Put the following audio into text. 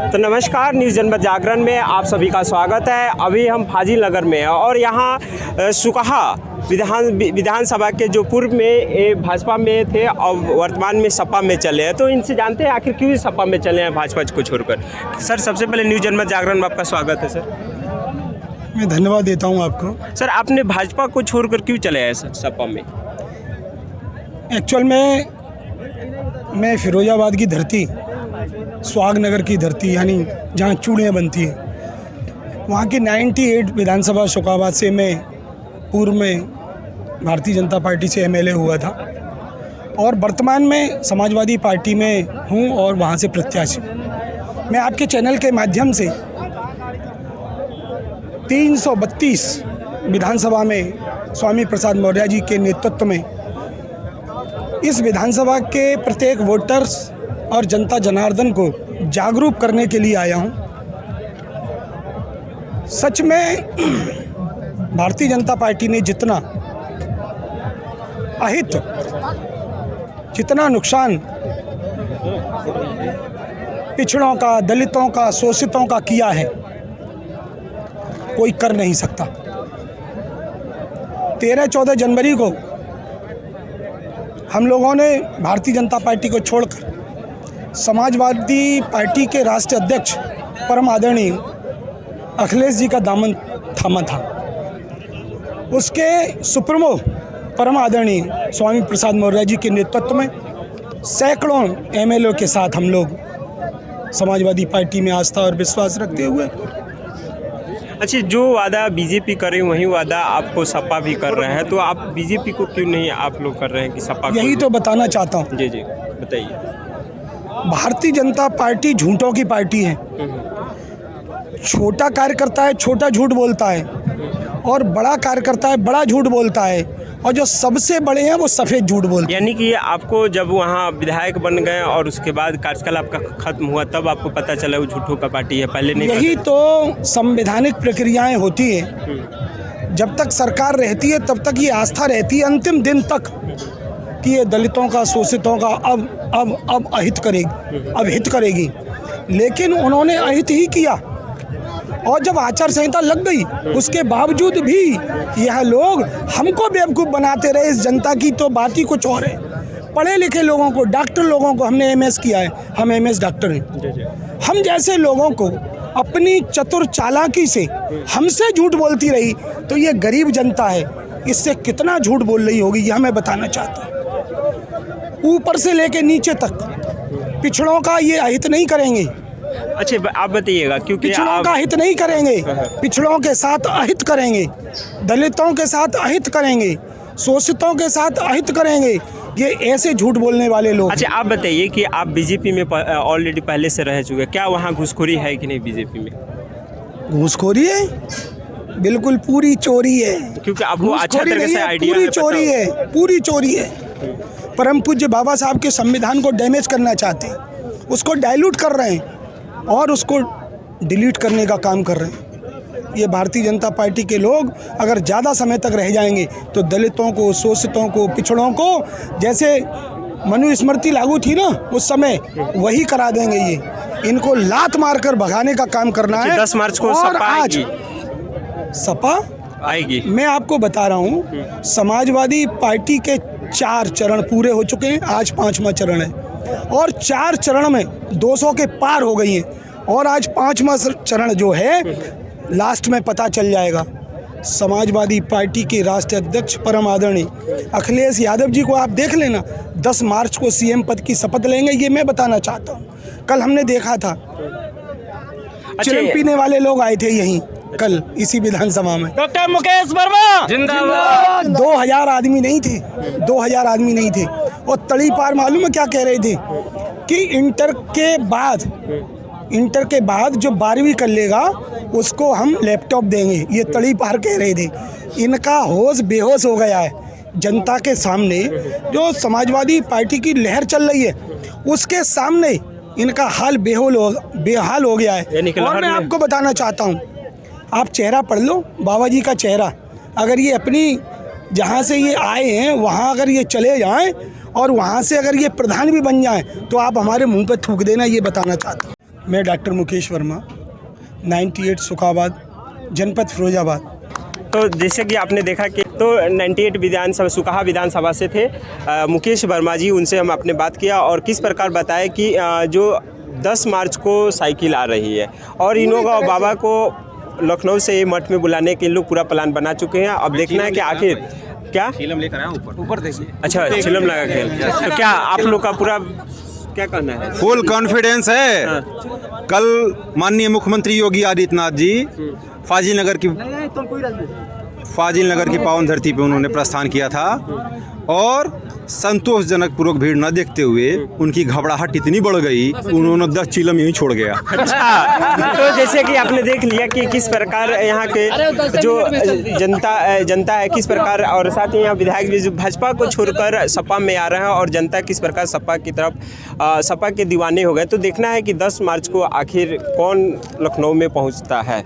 तो नमस्कार, न्यूज़ जनपद जागरण में आप सभी का स्वागत है। अभी हम फाजिल नगर में हैं और यहाँ सुकहा विधानसभा के जो पूर्व में भाजपा में थे और वर्तमान में सपा में चले हैं, तो इनसे जानते हैं आखिर क्यों सपा में चले हैं भाजपा को छोड़कर। सर, सबसे पहले न्यूज़ जनपद जागरण में आपका स्वागत है। सर, मैं धन्यवाद देता हूं आपको। सर, आपने भाजपा को छोड़कर क्यों चले हैं सपा में? एक्चुअल में मैं फिरोजाबाद की धरती, सुहागनगर की धरती, यानी जहां चूड़ियाँ बनती हैं, वहाँ की 98 विधानसभा शोकाबाद से मैं पूर्व में भारतीय जनता पार्टी से एमएलए हुआ था और वर्तमान में समाजवादी पार्टी में हूँ और वहाँ से प्रत्याशी। मैं आपके चैनल के माध्यम से 332 विधानसभा में स्वामी प्रसाद मौर्य जी के नेतृत्व में इस विधानसभा के प्रत्येक वोटर्स और जनता जनार्दन को जागरूक करने के लिए आया हूँ। सच में भारतीय जनता पार्टी ने जितना अहित, जितना नुकसान पिछड़ों का, दलितों का, शोषितों का किया है, कोई कर नहीं सकता। 13-14 जनवरी को हम लोगों ने भारतीय जनता पार्टी को छोड़कर समाजवादी पार्टी के राष्ट्रीय अध्यक्ष परम आदरणीय अखिलेश जी का दामन थामा था। उसके सुप्रीमो परम आदरणीय स्वामी प्रसाद मौर्य जी के नेतृत्व में सैकड़ों एमएलए के साथ हम लोग समाजवादी पार्टी में आस्था और विश्वास रखते हुए। अच्छा, जो वादा बीजेपी कर रही वही वादा आपको सपा भी कर रहे हैं, तो आप बीजेपी को क्यों नहीं आप लोग कर रहे हैं कि सपा? यही तो बताना चाहता हूँ। जी जी, बताइए। भारतीय जनता पार्टी झूठों की पार्टी है। छोटा कार्यकर्ता है, छोटा झूठ बोलता है, और बड़ा कार्यकर्ता है, बड़ा झूठ बोलता है, और जो सबसे बड़े हैं वो सफ़ेद झूठ बोलते हैं। यानी कि आपको जब वहाँ विधायक बन गए और उसके बाद कार्यकाल आपका खत्म हुआ तब आपको पता चला वो झूठों का पार्टी है, पहले नहीं? यही तो संवैधानिक प्रक्रियाएं होती है। जब तक सरकार रहती है तब तक ये आस्था रहती है अंतिम दिन तक कि ये दलितों का, शोषितों का अब अहित करेगी, अब हित करेगी। लेकिन उन्होंने अहित ही किया, और जब आचार संहिता लग गई उसके बावजूद भी यह लोग हमको बेवकूफ़ बनाते रहे। इस जनता की तो बात ही कुछ और है। पढ़े लिखे लोगों को, डॉक्टर लोगों को, हमने एमएस किया है, हम एमएस डॉक्टर हैं, हम जैसे लोगों को अपनी चतुर चालाकी से हमसे झूठ बोलती रही, तो ये गरीब जनता है, इससे कितना झूठ बोल रही होगी यह मैं बताना चाहता हूँ। ऊपर से लेके नीचे तक पिछड़ों का ये अहित नहीं करेंगे। अच्छा, आप बताइएगा, क्योंकि पिछड़ों का हित नहीं करेंगे, पिछड़ों के साथ अहित करेंगे, दलितों के साथ अहित करेंगे, शोषितों के साथ अहित करेंगे, ये ऐसे झूठ बोलने वाले लोग। अच्छा, आप बताइए कि आप बीजेपी में ऑलरेडी पहले से रह चुके, क्या वहाँ घूसखोरी है कि नहीं बीजेपी में? घूसखोरी है, बिल्कुल पूरी चोरी है। क्योंकि आपको अच्छा तरह से आइडिया पूरी चोरी है, पूरी चोरी है। परम पूज्य बाबा साहब के संविधान को डैमेज करना चाहते हैं, उसको डाइल्यूट कर रहे हैं और उसको डिलीट करने का काम कर रहे हैं। ये भारतीय जनता पार्टी के लोग अगर ज़्यादा समय तक रह जाएंगे तो दलितों को, शोषितों को, पिछड़ों को, जैसे मनुस्मृति लागू थी ना उस समय, वही करा देंगे। ये इनको लात मारकर भगाने का काम करना है। 10 मार्च को और सपा आज सपा आएगी। मैं आपको बता रहा हूँ, समाजवादी पार्टी के 4 चरण पूरे हो चुके हैं, आज 5वां चरण है, और 4 चरण में 200 के पार हो गई हैं, और आज 5वां चरण जो है लास्ट में पता चल जाएगा। समाजवादी पार्टी के राष्ट्रीय अध्यक्ष परम आदरणीय अखिलेश यादव जी को आप देख लेना, 10 मार्च को सीएम पद की शपथ लेंगे, ये मैं बताना चाहता हूँ। कल हमने देखा था, चिलम पीने वाले लोग आए थे यहीं कल इसी विधानसभा में। डॉक्टर मुकेश वर्मा जिंदाबाद। 2000 आदमी नहीं थे, 2000 आदमी नहीं थे, और तड़ी पार मालूम है क्या कह रहे थे कि इंटर के बाद जो 12वीं कर लेगा उसको हम लैपटॉप देंगे। ये तड़ी पार कह रहे थे। इनका होश बेहोश हो गया है। जनता के सामने जो समाजवादी पार्टी की लहर चल रही है उसके सामने इनका हाल बेहाल हो गया है। और मैं आपको बताना चाहता हूँ, आप चेहरा पढ़ लो बाबा जी का चेहरा, अगर ये अपनी जहाँ से ये आए हैं वहाँ अगर ये चले जाएं और वहाँ से अगर ये प्रधान भी बन जाएं तो आप हमारे मुंह पे थूक देना, ये बताना चाहता हूँ। मैं डॉक्टर मुकेश वर्मा, 98 सुखाबाद, जनपद फिरोजाबाद। तो जैसे कि आपने देखा कि तो 98 विधानसभा सुकहा विधानसभा से थे मुकेश वर्मा जी, उनसे हम आपने बात किया और किस प्रकार बताया कि जो 10 मार्च को साइकिल आ रही है और इनोगा और बाबा को लखनऊ से मठ में बुलाने के लोग पूरा प्लान बना चुके हैं। अब देखना है कि आखिर क्या चिलम लेकर आया ऊपर देखिए। अच्छा चिलम लगा खेल, तो क्या आप लोग का पूरा क्या कहना है? फुल कॉन्फिडेंस है। कल माननीय मुख्यमंत्री योगी आदित्यनाथ जी फाजिल नगर की पावन धरती पे उन्होंने प्रस्थान किया था और संतोषजनक पूर्वक भीड़ न देखते हुए उनकी घबराहट इतनी बढ़ गई, उन्होंने 10 चिलम यहीं छोड़ गया। अच्छा, तो जैसे कि आपने देख लिया कि किस प्रकार यहाँ के जो जनता है किस प्रकार, और साथ ही यहाँ विधायक भी जो भाजपा को छोड़कर सपा में आ रहे हैं और जनता किस प्रकार सपा की तरफ सपा के दीवाने हो गए। तो देखना है कि 10 मार्च को आखिर कौन लखनऊ में पहुँचता है।